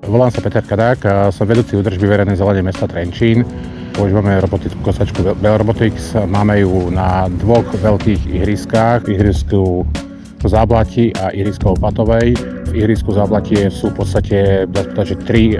Volám sa Peter Kadák, som vedúci údržby verejnej zelene mesta Trenčín. Používame robotickú kosačku Bell Robotics. Máme ju na dvoch veľkých ihriskách, ihrisku v Záblati a ihrisku v Opatovej. V ihrisku v Záblati sú v podstate, dá sa povedať, že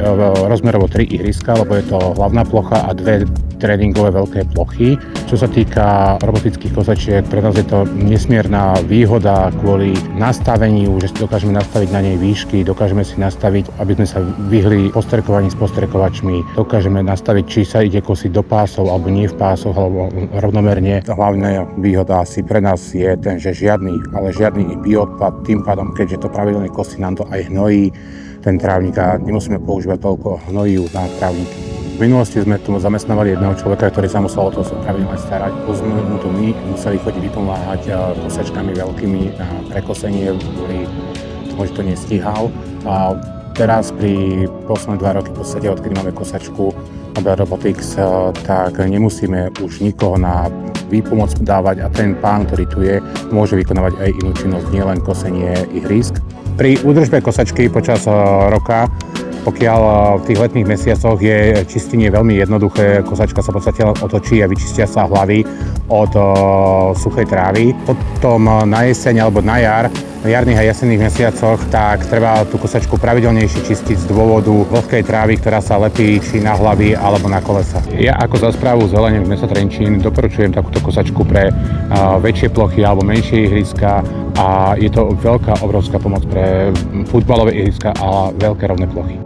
rozmerovo tri ihriska, lebo je to hlavná plocha a dve tréningové veľké plochy. Čo sa týka robotických kosačiek, pre nás je to nesmierna výhoda kvôli nastaveniu, že si dokážeme nastaviť na nej výšky, dokážeme si nastaviť, aby sme sa vyhli postrekovaní s postrekovačmi, dokážeme nastaviť, či sa ide kosiť do pásov alebo nie v pásoch, alebo rovnomerne. Hlavná výhoda asi pre nás je ten, že žiadny bioodpad, tým pádom, keďže to pravidelne kosí, nám to aj hnojí ten trávnik a nemusíme používať toľko hnojív na trávniky. V minulosti sme tu zamestnávali jedného človeka, ktorý sa musel o to pravidelne starať. Plus sme mu tu my museli chodiť vypomáhať kosačkami veľkými na prekosenie, kvôli tomu, že to nestíhal. A teraz pri posledné 2 roky, v podstate odkedy máme kosačku Bell Robotics, tak nemusíme už nikoho na výpomoc dávať a ten pán, ktorý tu je, môže vykonávať aj inú činnosť, nielen kosenie ihrísk. Pri údržbe kosačky počas roka, pokiaľ v tých letných mesiacoch je čistenie veľmi jednoduché, kosačka sa v podstate otočí a vyčistia sa hlavy od suchej trávy. Potom na jeseň alebo na jar, v jarných a jesenných mesiacoch, tak treba tú kosačku pravidelnejšie čistiť z dôvodu vlhkej trávy, ktorá sa lepí či na hlavy alebo na kolesa. Ja ako za správu zelene v mesta Trenčín doporučujem takúto kosačku pre väčšie plochy alebo menšie ihriska a je to obrovská pomoc pre futbalové ihriska a veľké rovné plochy.